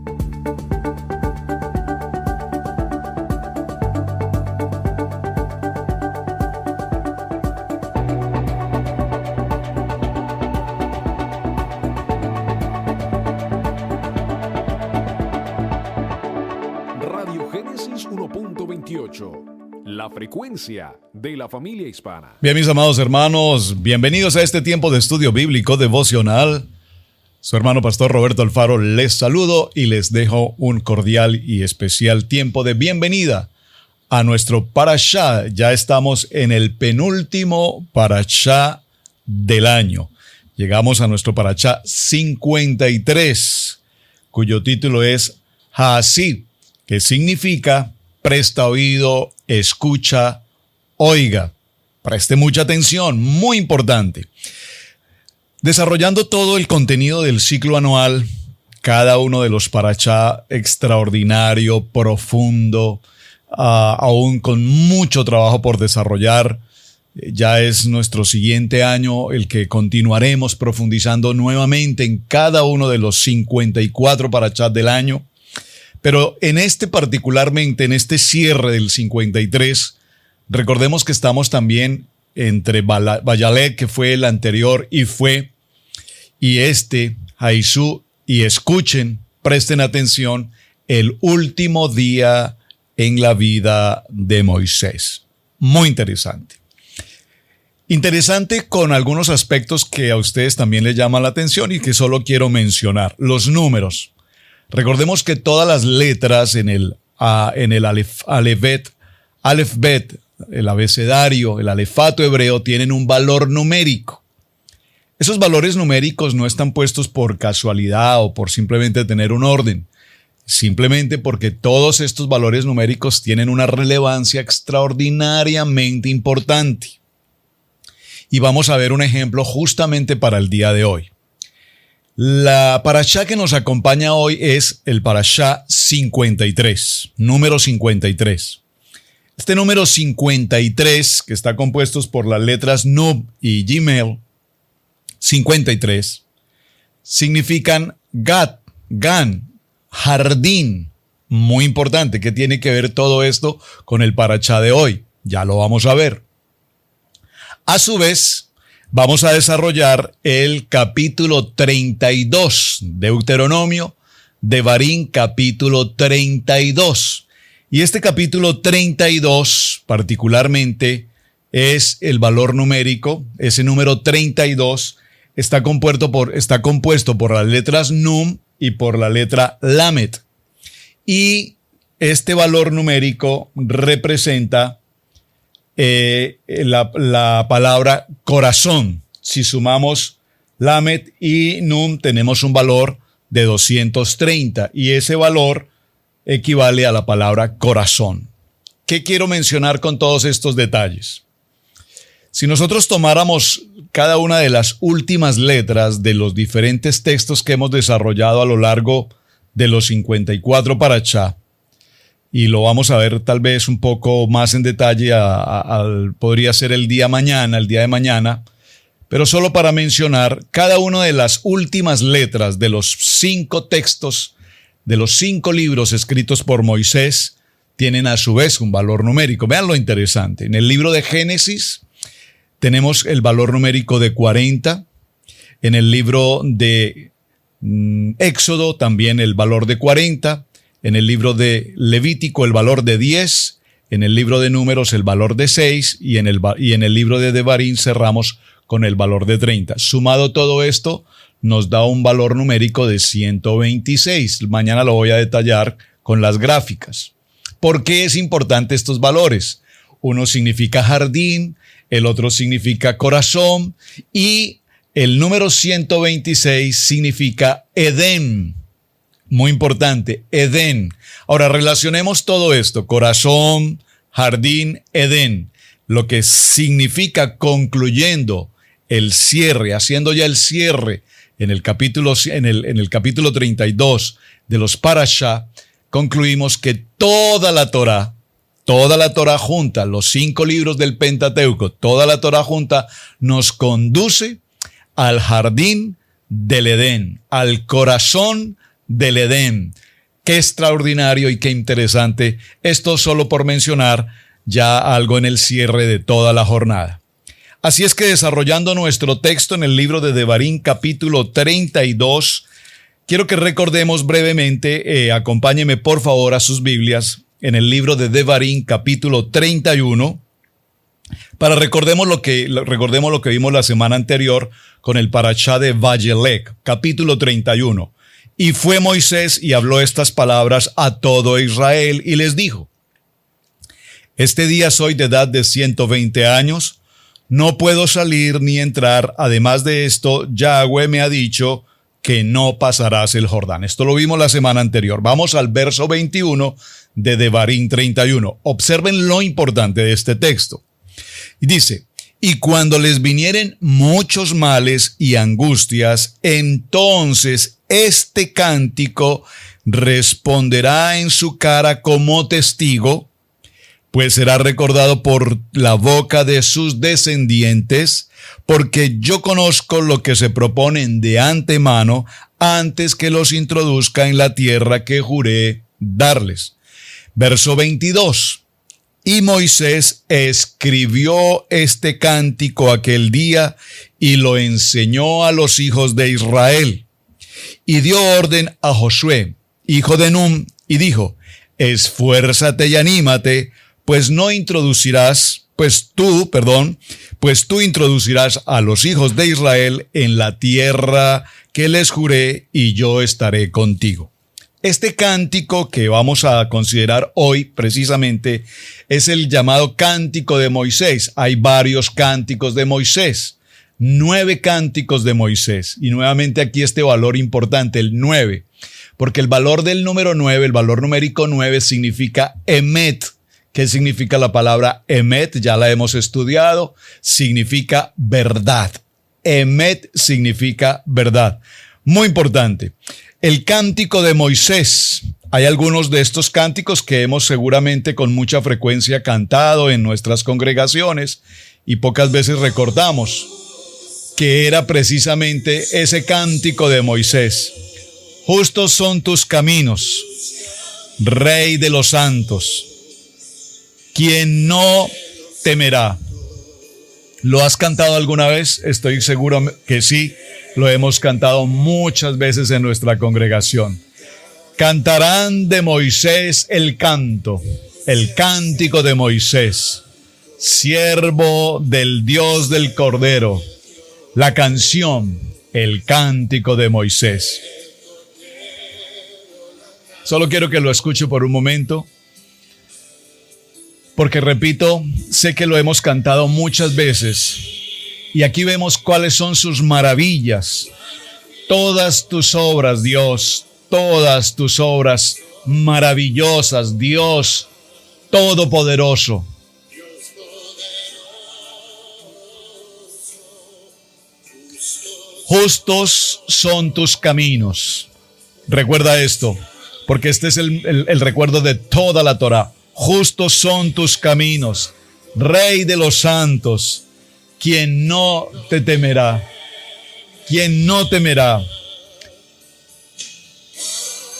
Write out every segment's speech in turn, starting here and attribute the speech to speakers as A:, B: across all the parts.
A: Radio Génesis 1.28, la frecuencia de la familia hispana.
B: Bien, mis amados hermanos, bienvenidos a este tiempo de estudio bíblico devocional. Su hermano pastor Roberto Alfaro les saludo y les dejo un cordial y especial tiempo de bienvenida a nuestro parashá. Ya estamos en el penúltimo parashá del año. Llegamos a nuestro parashá 53, cuyo título es Haasí, que significa presta oído, escucha, oiga. Preste mucha atención, muy importante. Desarrollando todo el contenido del ciclo anual, cada uno de los parashá extraordinario, profundo, aún con mucho trabajo por desarrollar. Ya es nuestro siguiente año el que continuaremos profundizando nuevamente en cada uno de los 54 parashá del año. Pero en este particularmente, en este cierre del 53, recordemos que estamos también entre Vayaled, que fue el anterior, y Haizú, y escuchen, presten atención, el último día en la vida de Moisés. Muy interesante. Interesante con algunos aspectos que a ustedes también les llaman la atención y que solo quiero mencionar. Los números. Recordemos que todas las letras en el alefbet, el abecedario, el alefato hebreo, tienen un valor numérico. Esos valores numéricos no están puestos por casualidad o por simplemente tener un orden, simplemente porque todos estos valores numéricos tienen una relevancia extraordinariamente importante. Y vamos a ver un ejemplo justamente para el día de hoy. La parashá que nos acompaña hoy es el parashá 53, número 53. Este número 53, que está compuesto por las letras Nub y Gimel, 53, significan Gad, Gan, jardín. Muy importante. ¿Qué tiene que ver todo esto con el parashá de hoy? Ya lo vamos a ver. A su vez, vamos a desarrollar el capítulo 32, Deuteronomio, Devarim, capítulo 32. Y este capítulo 32 particularmente es el valor numérico. Ese número 32 está compuesto por las letras Num y por la letra Lamet. Y este valor numérico representa la palabra corazón. Si sumamos Lamet y Num, tenemos un valor de 230 y ese valor equivale a la palabra corazón. ¿Qué quiero mencionar con todos estos detalles? Si nosotros tomáramos cada una de las últimas letras de los diferentes textos que hemos desarrollado a lo largo de los 54 parashá, y lo vamos a ver tal vez un poco más en detalle, podría ser el día de mañana, pero solo para mencionar, cada una de las últimas letras de los 5 textos, de los 5 libros escritos por Moisés, tienen a su vez un valor numérico. Vean lo interesante. En el libro de Génesis tenemos el valor numérico de 40, en el libro de Éxodo también el valor de 40, en el libro de Levítico el valor de 10, en el libro de Números el valor de 6 y en el libro de Devarim cerramos con el valor de 30. Sumado todo esto nos da un valor numérico de 126. Mañana lo voy a detallar con las gráficas. ¿Por qué es importante estos valores? Uno significa jardín, el otro significa corazón y el número 126 significa Edén. Muy importante, Edén. Ahora relacionemos todo esto, corazón, jardín, Edén, lo que significa concluyendo el cierre, haciendo ya el cierre en el capítulo 32 de los parashá, concluimos que toda la Torá junta, los 5 libros del Pentateuco, toda la Torá junta nos conduce al jardín del Edén, al corazón del Edén. Qué extraordinario y qué interesante. Esto solo por mencionar ya algo en el cierre de toda la jornada. Así es que desarrollando nuestro texto en el libro de Devarim, capítulo 32, quiero que recordemos brevemente, acompáñeme por favor a sus Biblias, en el libro de Devarim, capítulo 31, para recordemos lo que vimos la semana anterior con el parashá de Vayelec, capítulo 31. Y fue Moisés y habló estas palabras a todo Israel y les dijo: este día soy de edad de 120 años, no puedo salir ni entrar. Además de esto, Yahweh me ha dicho que no pasarás el Jordán. Esto lo vimos la semana anterior. Vamos al verso 21 de Devarim 31. Observen lo importante de este texto. Y dice: y cuando les vinieren muchos males y angustias, entonces este cántico responderá en su cara como testigo, pues será recordado por la boca de sus descendientes, porque yo conozco lo que se proponen de antemano antes que los introduzca en la tierra que juré darles. Verso 22. Y Moisés escribió este cántico aquel día y lo enseñó a los hijos de Israel. Y dio orden a Josué, hijo de Nun, y dijo: esfuérzate y anímate, pues tú introducirás a los hijos de Israel en la tierra que les juré, y yo estaré contigo. Este cántico que vamos a considerar hoy precisamente es el llamado Cántico de Moisés. Hay varios cánticos de Moisés, 9 cánticos de Moisés. Y nuevamente aquí este valor importante, el 9, porque el valor del número 9, el valor numérico 9 significa emet. ¿Qué significa la palabra emet? Ya la hemos estudiado. Significa verdad. Emet significa verdad. Muy importante. El cántico de Moisés. Hay algunos de estos cánticos que hemos seguramente con mucha frecuencia cantado en nuestras congregaciones y pocas veces recordamos que era precisamente ese cántico de Moisés. Justos son tus caminos, Rey de los santos. ¿Quién no temerá? ¿Lo has cantado alguna vez? Estoy seguro que sí. Lo hemos cantado muchas veces en nuestra congregación. Cantarán de Moisés el canto, el cántico de Moisés, siervo del Dios del Cordero. La canción, el cántico de Moisés. Solo quiero que lo escuche por un momento, porque repito, sé que lo hemos cantado muchas veces. Y aquí vemos cuáles son sus maravillas. Todas tus obras, Dios, todas tus obras maravillosas, Dios Todopoderoso. Justos son tus caminos. Recuerda esto, porque este es el recuerdo de toda la Torá. Justos son tus caminos, Rey de los santos. ¿Quién no te temerá? ¿Quién no temerá?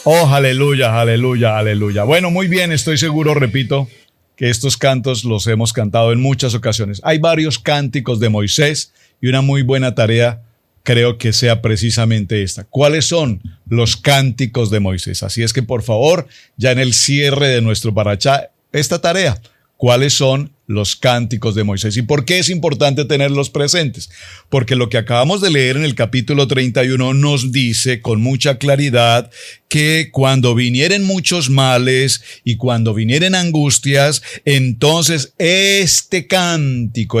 B: Oh, aleluya, aleluya, aleluya. Bueno, muy bien, estoy seguro, repito, que estos cantos los hemos cantado en muchas ocasiones. Hay varios cánticos de Moisés y una muy buena tarea creo que sea precisamente esta. ¿Cuáles son los cánticos de Moisés? Así es que, por favor, ya en el cierre de nuestro parashá, esta tarea. ¿Cuáles son los cánticos de Moisés? ¿Y por qué es importante tenerlos presentes? Porque lo que acabamos de leer en el capítulo 31 nos dice con mucha claridad que cuando vinieren muchos males y cuando vinieren angustias, entonces este cántico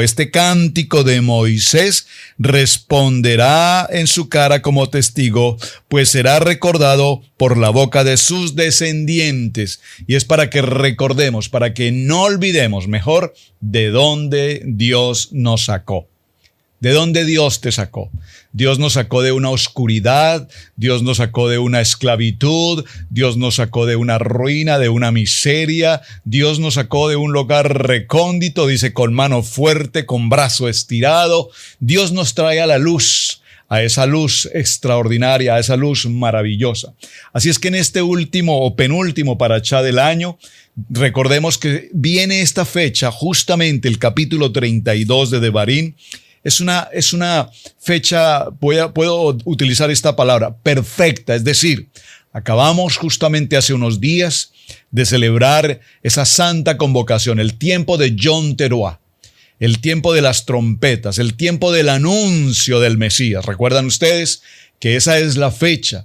B: de Moisés responderá en su cara como testigo, pues será recordado por la boca de sus descendientes. Y es para que recordemos, para que no olvidemos mejor de dónde Dios nos sacó. ¿De dónde Dios te sacó? Dios nos sacó de una oscuridad, Dios nos sacó de una esclavitud, Dios nos sacó de una ruina, de una miseria, Dios nos sacó de un lugar recóndito, dice, con mano fuerte, con brazo estirado. Dios nos trae a la a esa luz extraordinaria, a esa luz maravillosa. Así es que en este último o penúltimo parashá del año, recordemos que viene esta fecha, justamente el capítulo 32 de Devarim. Es una fecha, puedo utilizar esta palabra, perfecta, es decir, acabamos justamente hace unos días de celebrar esa santa convocación, el tiempo de Yom Teruah, el tiempo de las trompetas, el tiempo del anuncio del Mesías. ¿Recuerdan ustedes que esa es la fecha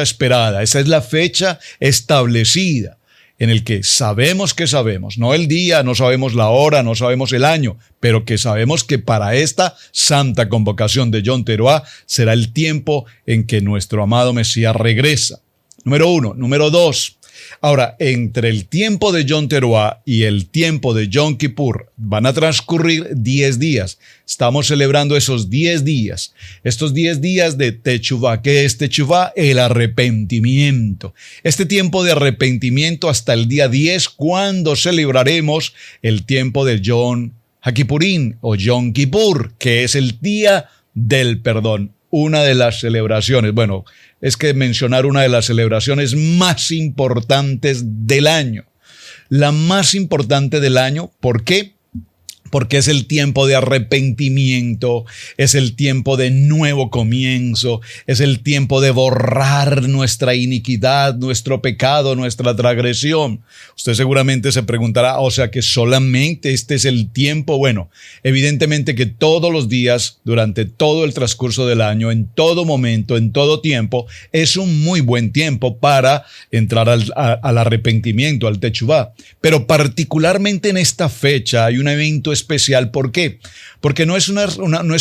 B: esperada, esa es la fecha establecida en el que sabemos, no el día, no sabemos la hora, no sabemos el año, pero que sabemos que para esta santa convocación de Yom Teruah será el tiempo en que nuestro amado Mesías regresa. Número 1. Número 2. Ahora, entre el tiempo de Yom Teruah y el tiempo de Yom Kippur van a transcurrir 10 días. Estamos celebrando esos 10 días. Estos 10 días de Techuvah. ¿Qué es Techuvah? El arrepentimiento. Este tiempo de arrepentimiento hasta el día 10, cuando celebraremos el tiempo de Yom HaKippurim o Yom Kippur, que es el día del perdón. Una de las celebraciones, es que mencionar una de las celebraciones más importantes del año. La más importante del año, ¿por qué? Porque es el tiempo de arrepentimiento, es el tiempo de nuevo comienzo, es el tiempo de borrar nuestra iniquidad, nuestro pecado, nuestra transgresión. Usted seguramente se preguntará, o sea que solamente este es el tiempo. Bueno, evidentemente que todos los días, durante todo el transcurso del año, en todo momento, en todo tiempo, es un muy buen tiempo para entrar al arrepentimiento, al Techuvah. Pero particularmente en esta fecha hay un evento especial. ¿Por qué? Porque no es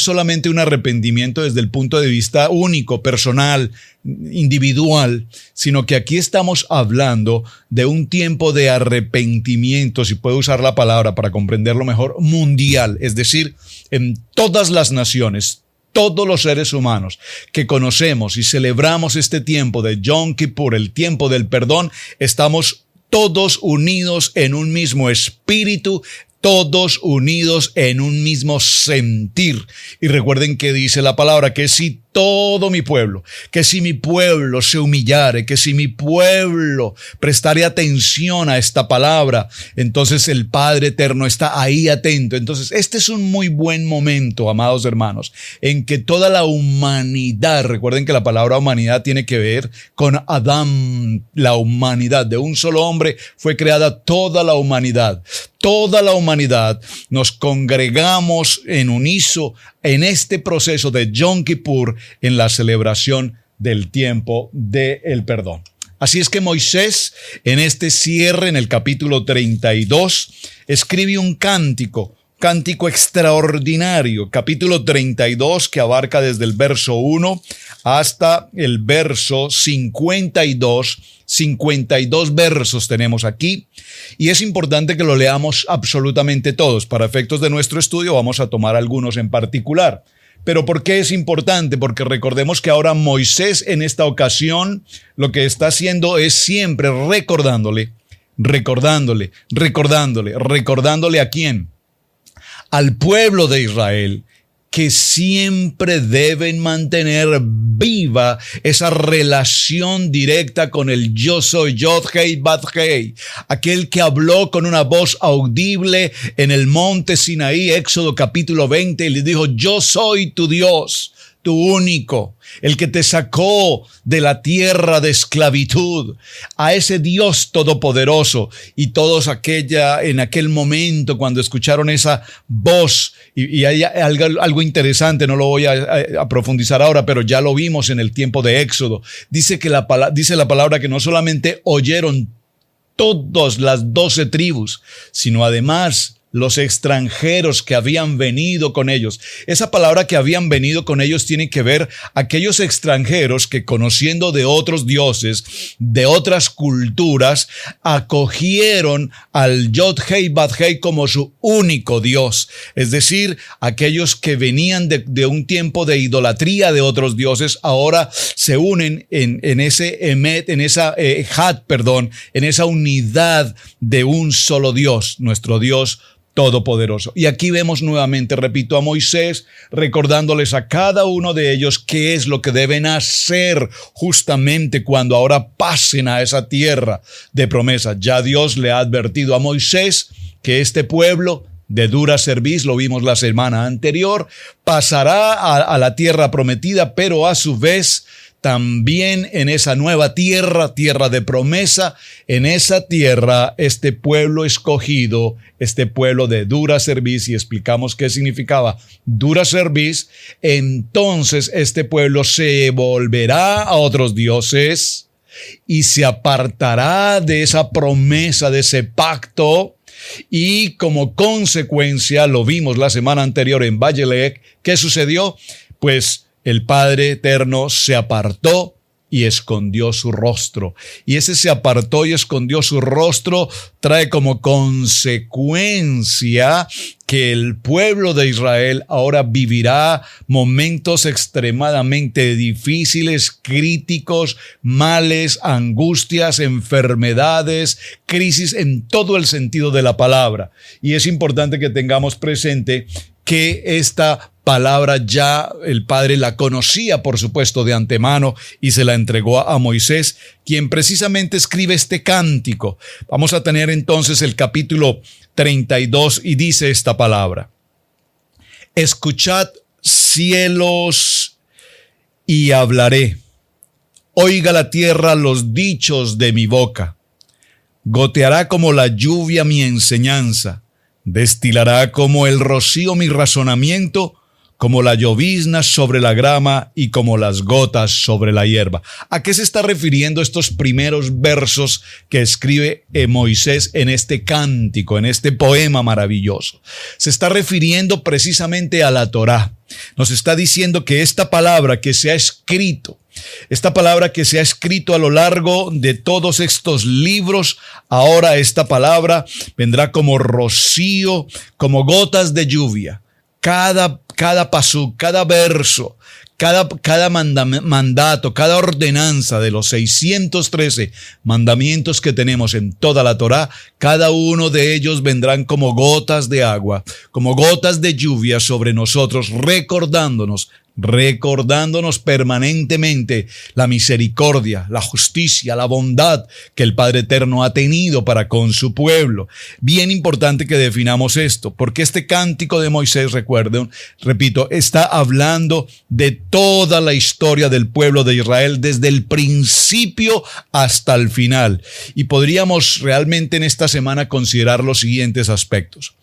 B: solamente un arrepentimiento desde el punto de vista único, personal, individual, sino que aquí estamos hablando de un tiempo de arrepentimiento, si puedo usar la palabra para comprenderlo mejor, mundial, es decir, en todas las naciones. Todos los seres humanos que conocemos y celebramos este tiempo de Yom Kippur, el tiempo del perdón, estamos todos unidos en un mismo espíritu, todos unidos en un mismo sentir. Y recuerden que dice la palabra que si todo mi pueblo, que si mi pueblo se humillare, que si mi pueblo prestare atención a esta palabra, entonces el Padre Eterno está ahí atento. Entonces este es un muy buen momento, amados hermanos, en que toda la humanidad, recuerden que la palabra humanidad tiene que ver con Adán, la humanidad, de un solo hombre fue creada toda la humanidad. Toda la humanidad nos congregamos en unísono en este proceso de Yom Kippur en la celebración del tiempo del perdón. Así es que Moisés, en este cierre, en el capítulo 32, escribe un cántico extraordinario, capítulo 32, que abarca desde el verso 1 hasta el verso 52. 52 versos tenemos aquí, y es importante que lo leamos absolutamente todos. Para efectos de nuestro estudio vamos a tomar algunos en particular. Pero ¿por qué es importante? Porque recordemos que ahora Moisés en esta ocasión lo que está haciendo es siempre recordándole ¿a quién? Al pueblo de Israel, que siempre deben mantener viva esa relación directa con el yo soy, Yod Hei Bat Hei, aquel que habló con una voz audible en el monte Sinaí, Éxodo capítulo 20, y le dijo: yo soy tu Dios, tu único, el que te sacó de la tierra de esclavitud. A ese Dios todopoderoso. Y todos en aquel momento cuando escucharon esa voz, y hay algo interesante, no lo voy a profundizar ahora, pero ya lo vimos en el tiempo de Éxodo. Dice la palabra que no solamente oyeron todas las 12 tribus, sino además los extranjeros que habían venido con ellos. Esa palabra que habían venido con ellos tiene que ver aquellos extranjeros que, conociendo de otros dioses, de otras culturas, acogieron al Yod Hei Bat Hei como su único Dios. Es decir, aquellos que venían de un tiempo de idolatría de otros dioses, ahora se unen en esa unidad de un solo Dios, nuestro Dios Todopoderoso. Y aquí vemos nuevamente, repito, a Moisés recordándoles a cada uno de ellos qué es lo que deben hacer justamente cuando ahora pasen a esa tierra de promesa. Ya Dios le ha advertido a Moisés que este pueblo de dura cerviz, lo vimos la semana anterior, pasará a la tierra prometida, pero a su vez también en esa nueva tierra, tierra de promesa, en esa tierra este pueblo escogido, este pueblo de dura cerviz, y explicamos qué significaba dura cerviz, entonces este pueblo se volverá a otros dioses y se apartará de esa promesa, de ese pacto. Y como consecuencia, lo vimos la semana anterior en Vallelec, ¿qué sucedió? Pues el Padre Eterno se apartó y escondió su rostro. Y ese se apartó y escondió su rostro trae como consecuencia que el pueblo de Israel ahora vivirá momentos extremadamente difíciles, críticos, males, angustias, enfermedades, crisis en todo el sentido de la palabra. Y es importante que tengamos presente que esta palabra ya el Padre la conocía, por supuesto, de antemano y se la entregó a Moisés, quien precisamente escribe este cántico. Vamos a tener entonces el capítulo 32 y dice esta palabra: escuchad, cielos, y hablaré. Oiga la tierra los dichos de mi boca. Goteará como la lluvia mi enseñanza. Destilará como el rocío mi razonamiento, como la llovizna sobre la grama y como las gotas sobre la hierba. ¿A qué se está refiriendo estos primeros versos que escribe Moisés en este cántico, en este poema maravilloso? Se está refiriendo precisamente a la Torá. Nos está diciendo que esta palabra que se ha escrito, esta palabra que se ha escrito a lo largo de todos estos libros, ahora esta palabra vendrá como rocío, como gotas de lluvia. Cada pasú, cada verso, cada mandato, cada ordenanza de los 613 mandamientos que tenemos en toda la Torá, cada uno de ellos vendrán como gotas de agua, como gotas de lluvia sobre nosotros, recordándonos permanentemente la misericordia, la justicia, la bondad que el Padre Eterno ha tenido para con su pueblo. Bien importante que definamos esto, porque este cántico de Moisés, recuerden, repito, está hablando de toda la historia del pueblo de Israel desde el principio hasta el final. Y podríamos realmente en esta semana considerar los siguientes aspectos.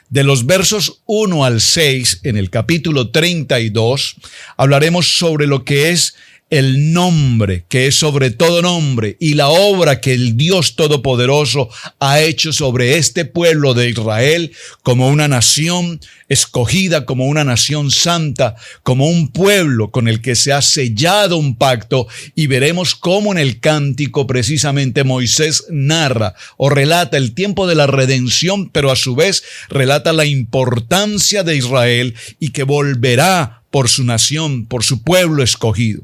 B: De los versos 1 al 6, en el capítulo 32, hablaremos sobre lo que es el nombre, que es sobre todo nombre, y la obra que el Dios Todopoderoso ha hecho sobre este pueblo de Israel como una nación escogida, como una nación santa, como un pueblo con el que se ha sellado un pacto, y veremos cómo en el cántico precisamente Moisés narra o relata el tiempo de la redención, pero a su vez relata la importancia de Israel y que volverá por su nación, por su pueblo escogido.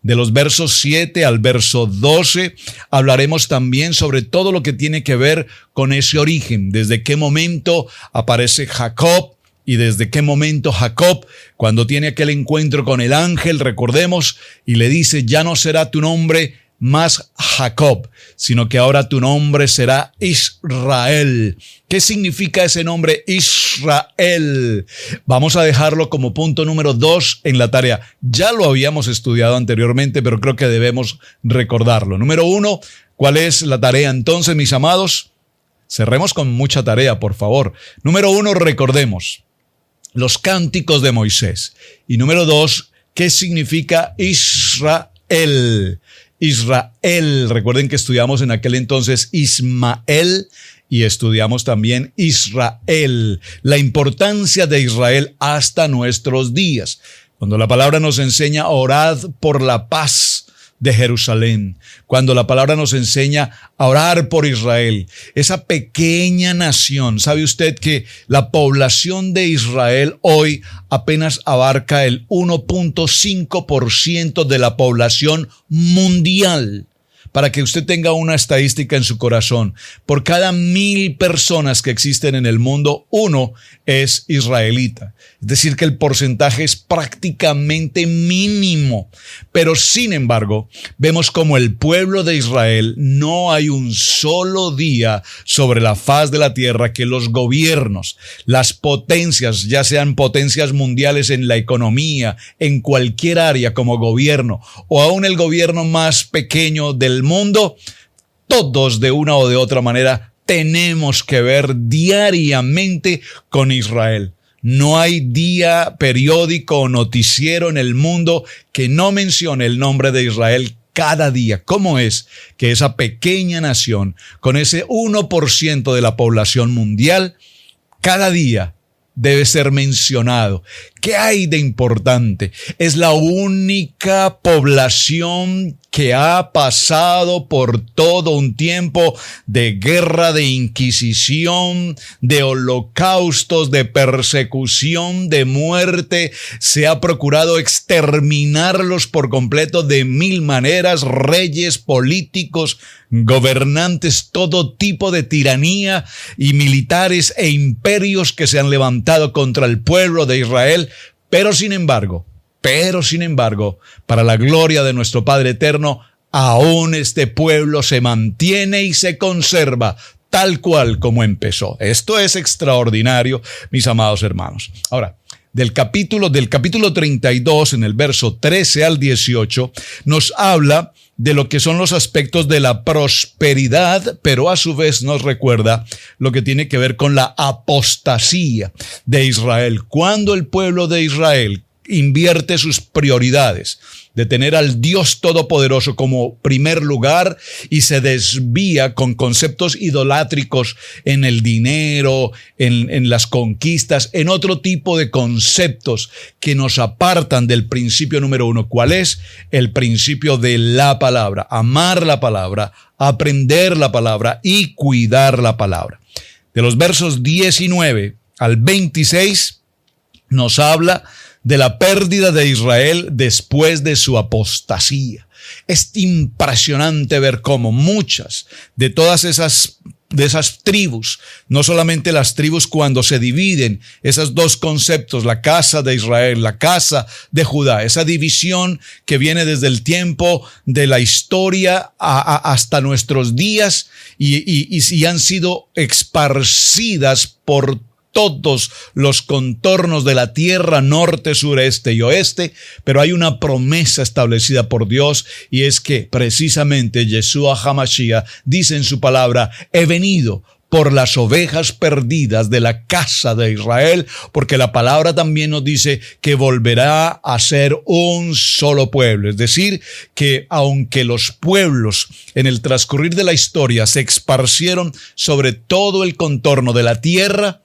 B: De los versos 7 al verso 12 hablaremos también sobre todo lo que tiene que ver con ese origen, desde qué momento aparece Jacob y desde qué momento Jacob, cuando tiene aquel encuentro con el ángel, recordemos, y le dice: ya no será tu nombre más Jacob, sino que ahora tu nombre será Israel. ¿Qué significa ese nombre Israel? Vamos a dejarlo como punto número 2 en la tarea. Ya lo habíamos estudiado anteriormente, pero creo que debemos recordarlo. Número 1, ¿cuál es la tarea entonces, mis amados? Cerremos con mucha tarea, por favor. Número 1, recordemos los cánticos de Moisés. Y número 2, ¿qué significa Israel? Israel, recuerden que estudiamos en aquel entonces Ismael y estudiamos también Israel, la importancia de Israel hasta nuestros días. Cuando la palabra nos enseña orad por la paz de Jerusalén, cuando la palabra nos enseña a orar por Israel, esa pequeña nación. ¿Sabe usted que la población de Israel hoy apenas abarca el 1.5% de la población mundial? para que usted tenga una estadística en su corazón. Por cada 1,000 personas que existen en el mundo, 1 es israelita. Es decir, que el porcentaje es prácticamente mínimo. Pero sin embargo, vemos como el pueblo de Israel no hay un solo día sobre la faz de la tierra que los gobiernos, las potencias, ya sean potencias mundiales en la economía, en cualquier área como gobierno, o aún el gobierno más pequeño del mundo, todos de una o de otra manera tenemos que ver diariamente con Israel. No hay día, periódico o noticiero en el mundo que no mencione el nombre de Israel cada día. ¿Cómo es que esa pequeña nación, con ese 1% de la población mundial, cada día debe ser mencionado? ¿Qué hay de importante? Es la única población que ha pasado por todo un tiempo de guerra, de inquisición, de holocaustos, de persecución, de muerte. Se ha procurado exterminarlos por completo de 1,000 maneras, reyes, políticos, gobernantes, todo tipo de tiranía y militares e imperios que se han levantado contra el pueblo de Israel. Pero sin embargo, para la gloria de nuestro Padre Eterno, aún este pueblo se mantiene y se conserva tal cual como empezó. Esto es extraordinario, mis amados hermanos. Ahora, del capítulo 32, en el verso 13 al 18, nos habla de lo que son los aspectos de la prosperidad, pero a su vez nos recuerda lo que tiene que ver con la apostasía de Israel. Cuando el pueblo de Israel invierte sus prioridades de tener al Dios Todopoderoso como primer lugar y se desvía con conceptos idolátricos en el dinero, en las conquistas, en otro tipo de conceptos que nos apartan del principio número 1. ¿Cuál es? El principio de la palabra, amar la palabra, aprender la palabra y cuidar la palabra. De los versos 19 al 26 nos habla de la pérdida de Israel después de su apostasía. Es impresionante ver cómo muchas de todas esas tribus, no solamente las tribus cuando se dividen, esos dos conceptos, la casa de Israel, la casa de Judá, esa división que viene desde el tiempo de la historia hasta nuestros días y han sido esparcidas por todos los contornos de la tierra, norte, sureste y oeste, pero hay una promesa establecida por Dios y es que precisamente Yeshua HaMashiach dice en su palabra: he venido por las ovejas perdidas de la casa de Israel, porque la palabra también nos dice que volverá a ser un solo pueblo. Es decir, que aunque los pueblos en el transcurrir de la historia se esparcieron sobre todo el contorno de la tierra,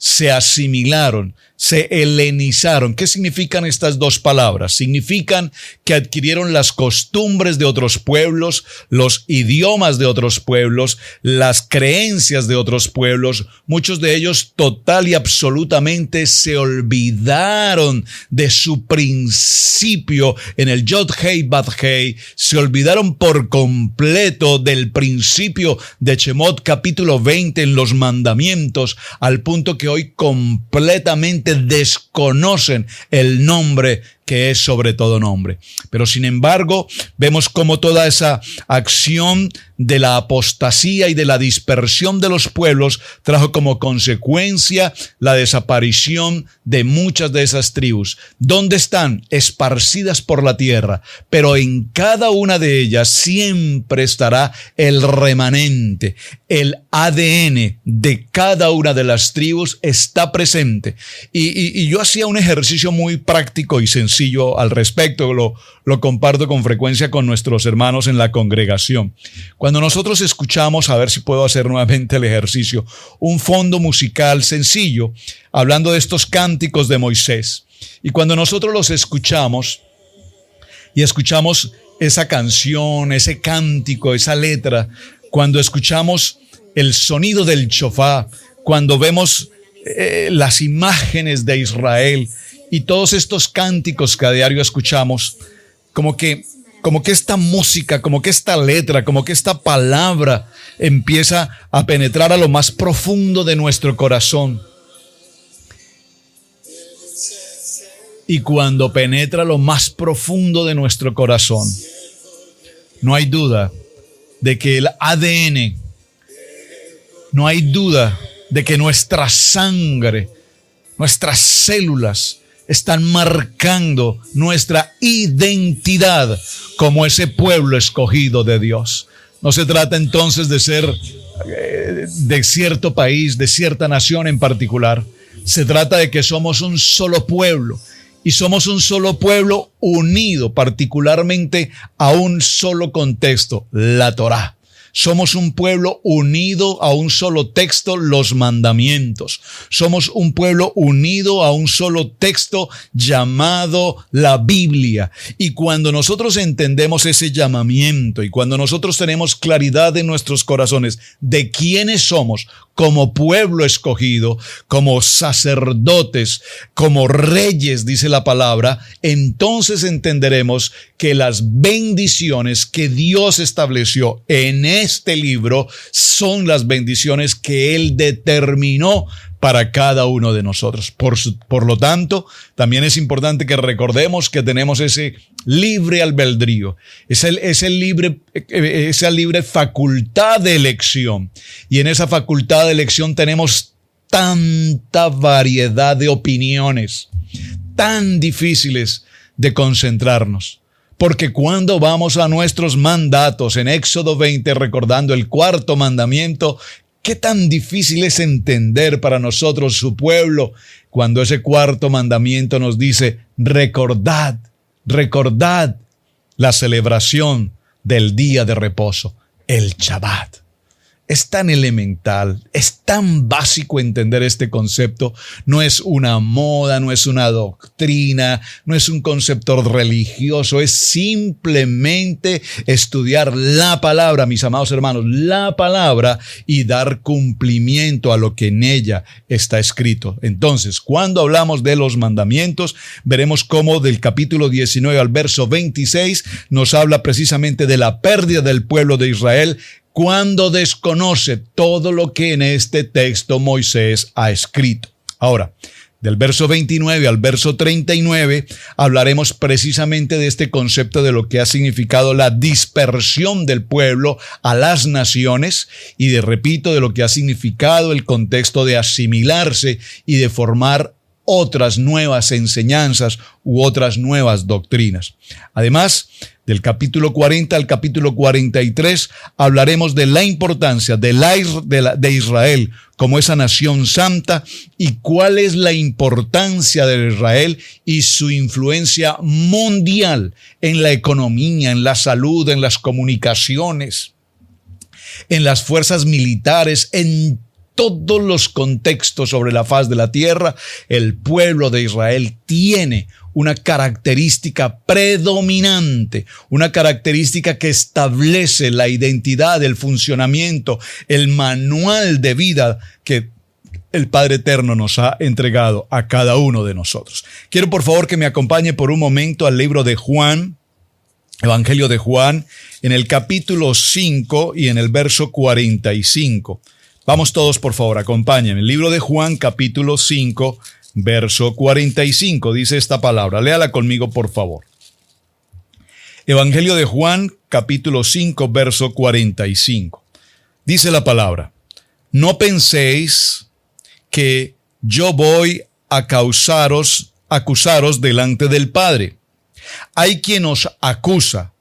B: se asimilaron, se helenizaron. ¿Qué significan estas dos palabras? Significan que adquirieron las costumbres de otros pueblos, los idiomas de otros pueblos, las creencias de otros pueblos. Muchos de ellos total y absolutamente se olvidaron de su principio en el Yod Hei Bat Hei. Se olvidaron por completo del principio de Shemot capítulo 20 en los mandamientos, al punto que hoy completamente desconocen el nombre que es sobre todo nombre. Pero sin embargo, vemos cómo toda esa acción de la apostasía y de la dispersión de los pueblos trajo como consecuencia la desaparición de muchas de esas tribus. ¿Dónde están? Esparcidas por la tierra, pero en cada una de ellas siempre estará el remanente, el ADN de cada una de las tribus está presente. Y yo hacía un ejercicio muy práctico y sencillo al respecto, lo comparto con frecuencia con nuestros hermanos en la congregación. Cuando nosotros escuchamos, a ver si puedo hacer nuevamente el ejercicio, un fondo musical sencillo, hablando de estos cánticos de Moisés, y cuando nosotros los escuchamos, y escuchamos esa canción, ese cántico, esa letra, cuando escuchamos el sonido del shofar, cuando vemos las imágenes de Israel y todos estos cánticos que a diario escuchamos, como que esta música, como que esta letra, como que esta palabra empieza a penetrar a lo más profundo de nuestro corazón. Y cuando penetra lo más profundo de nuestro corazón, no hay duda de que el ADN, no hay duda de que nuestra sangre, nuestras células están marcando nuestra identidad como ese pueblo escogido de Dios. No se trata entonces de ser de cierto país, de cierta nación en particular. Se trata de que somos un solo pueblo. Y somos un solo pueblo unido particularmente a un solo contexto, la Torá. Somos un pueblo unido a un solo texto, los mandamientos. Somos un pueblo unido a un solo texto llamado la Biblia. Y cuando nosotros entendemos ese llamamiento y cuando nosotros tenemos claridad en nuestros corazones de quiénes somos como pueblo escogido, como sacerdotes, como reyes, dice la palabra, entonces entenderemos que las bendiciones que Dios estableció en este libro son las bendiciones que Él determinó para cada uno de nosotros. Por lo tanto, también es importante que recordemos que tenemos ese libre albedrío, esa libre facultad de elección. Y en esa facultad de elección tenemos tanta variedad de opiniones, tan difíciles de concentrarnos. Porque cuando vamos a nuestros mandatos en Éxodo 20, recordando el cuarto mandamiento, qué tan difícil es entender para nosotros, su pueblo, cuando ese cuarto mandamiento nos dice, recordad la celebración del día de reposo, el Shabbat. Es tan elemental, es tan básico entender este concepto. No es una moda, no es una doctrina, no es un concepto religioso, es simplemente estudiar la palabra, mis amados hermanos, la palabra y dar cumplimiento a lo que en ella está escrito. Entonces, cuando hablamos de los mandamientos, veremos cómo del capítulo 19 al verso 26 nos habla precisamente de la pérdida del pueblo de Israel cuando desconoce todo lo que en este texto Moisés ha escrito. Ahora, del verso 29 al verso 39, hablaremos precisamente de este concepto de lo que ha significado la dispersión del pueblo a las naciones y repito, de lo que ha significado el contexto de asimilarse y de formar otras nuevas enseñanzas u otras nuevas doctrinas. Además, del capítulo 40 al capítulo 43 hablaremos de la importancia de Israel como esa nación santa y cuál es la importancia de Israel y su influencia mundial en la economía, en la salud, en las comunicaciones, en las fuerzas militares, en todos los contextos sobre la faz de la tierra. El pueblo de Israel tiene una característica predominante, una característica que establece la identidad, el funcionamiento, el manual de vida que el Padre Eterno nos ha entregado a cada uno de nosotros. Quiero por favor que me acompañe por un momento al libro de Juan, Evangelio de Juan, en el capítulo 5 y en el verso 45. Vamos todos, por favor, acompáñenme. El libro de Juan, capítulo 5, verso 45, dice esta palabra. Léala conmigo, por favor. Evangelio de Juan, capítulo 5, verso 45. Dice la palabra: no penséis que yo voy a acusaros delante del Padre. Hay quien os acusa,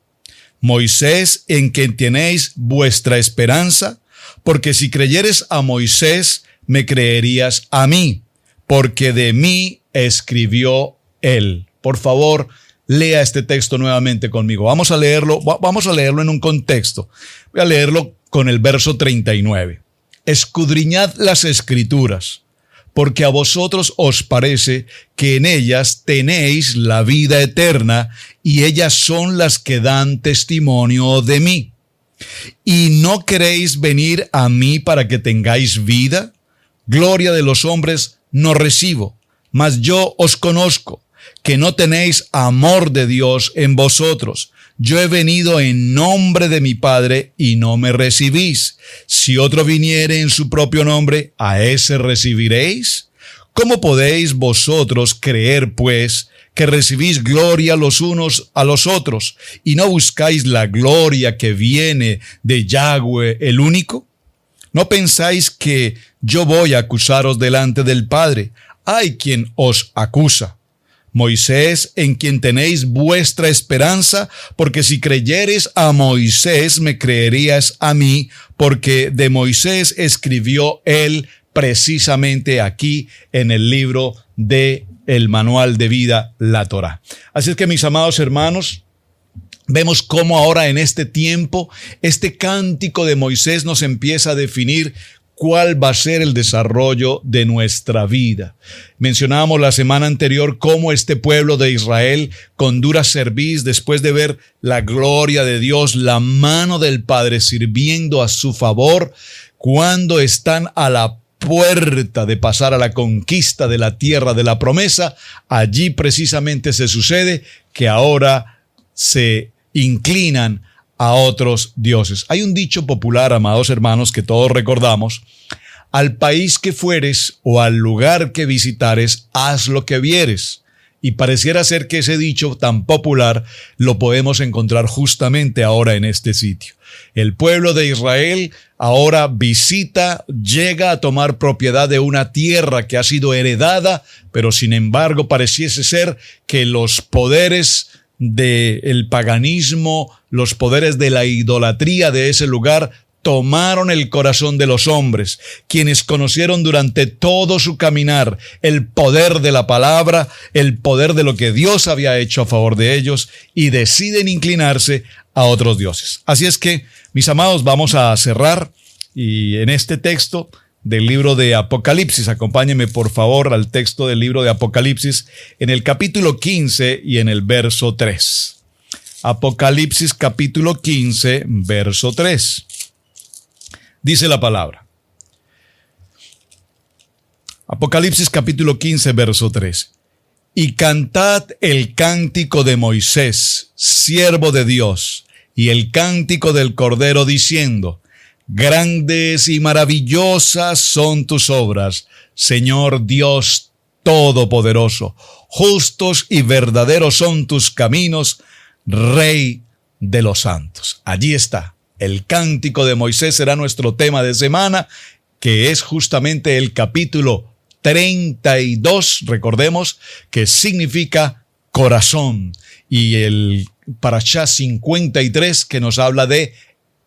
B: Moisés, en quien tenéis vuestra esperanza, porque si creyeres a Moisés, me creerías a mí, porque de mí escribió él. Por favor, lea este texto nuevamente conmigo. Vamos a leerlo en un contexto. Voy a leerlo con el verso 39. Escudriñad las Escrituras, porque a vosotros os parece que en ellas tenéis la vida eterna, y ellas son las que dan testimonio de mí. ¿Y no queréis venir a mí para que tengáis vida? Gloria de los hombres no recibo, mas yo os conozco. que no tenéis amor de Dios en vosotros. Yo he venido en nombre de mi Padre y no me recibís. Si otro viniere en su propio nombre, ¿a ese recibiréis? ¿Cómo podéis vosotros creer, pues, que recibís gloria los unos a los otros y no buscáis la gloria que viene de Yahweh el único? ¿No pensáis que yo voy a acusaros delante del Padre? Hay quien os acusa. Moisés, en quien tenéis vuestra esperanza, porque si creyeres a Moisés, me creerías a mí, porque de Moisés escribió él precisamente aquí en el libro de el manual de vida, la Torá. Así es que, mis amados hermanos, vemos cómo ahora en este tiempo, este cántico de Moisés nos empieza a definir cuál va a ser el desarrollo de nuestra vida. Mencionábamos la semana anterior cómo este pueblo de Israel, con dura cerviz, después de ver la gloria de Dios, la mano del Padre sirviendo a su favor, cuando están a la puerta de pasar a la conquista de la tierra de la promesa, allí precisamente se sucede que ahora se inclinan a otros dioses. Hay un dicho popular, amados hermanos, que todos recordamos: al país que fueres o al lugar que visitares, haz lo que vieres. Y pareciera ser que ese dicho tan popular lo podemos encontrar justamente ahora en este sitio. El pueblo de Israel ahora visita, llega a tomar propiedad de una tierra que ha sido heredada, pero sin embargo pareciese ser que los poderes del paganismo, los poderes de la idolatría de ese lugar tomaron el corazón de los hombres, quienes conocieron durante todo su caminar el poder de la palabra, el poder de lo que Dios había hecho a favor de ellos, y deciden inclinarse a otros dioses. Así es que, mis amados, vamos a cerrar y en este texto del libro de Apocalipsis, acompáñenme por favor al texto del libro de Apocalipsis en el capítulo 15 y en el verso 3. Apocalipsis capítulo 15, verso 3. Dice la palabra. Apocalipsis capítulo 15, verso 3. Y cantad el cántico de Moisés, siervo de Dios, y el cántico del Cordero, diciendo: grandes y maravillosas son tus obras, Señor Dios Todopoderoso. Justos y verdaderos son tus caminos, Rey de los santos. Allí está. El cántico de Moisés será nuestro tema de semana, que es justamente el capítulo 32, recordemos, que significa corazón, y el Parashá 53, que nos habla de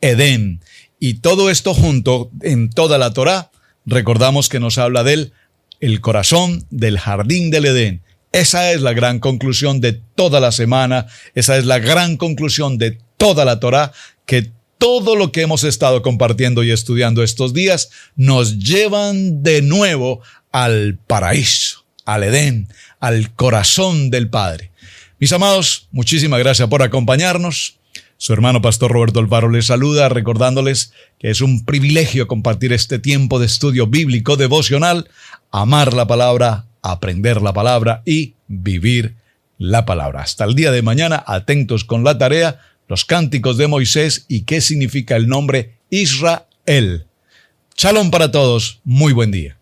B: Edén. Y todo esto junto en toda la Torá, recordamos que nos habla del el corazón del jardín del Edén. Esa es la gran conclusión de toda la semana, esa es la gran conclusión de toda la Torá, que todo lo que hemos estado compartiendo y estudiando estos días nos llevan de nuevo al paraíso, al Edén, al corazón del Padre. Mis amados, muchísimas gracias por acompañarnos. Su hermano Pastor Roberto Alfaro les saluda, recordándoles que es un privilegio compartir este tiempo de estudio bíblico devocional, amar la palabra, aprender la palabra y vivir la palabra. Hasta el día de mañana, atentos con la tarea, los cánticos de Moisés y qué significa el nombre Israel. Shalom para todos, muy buen día.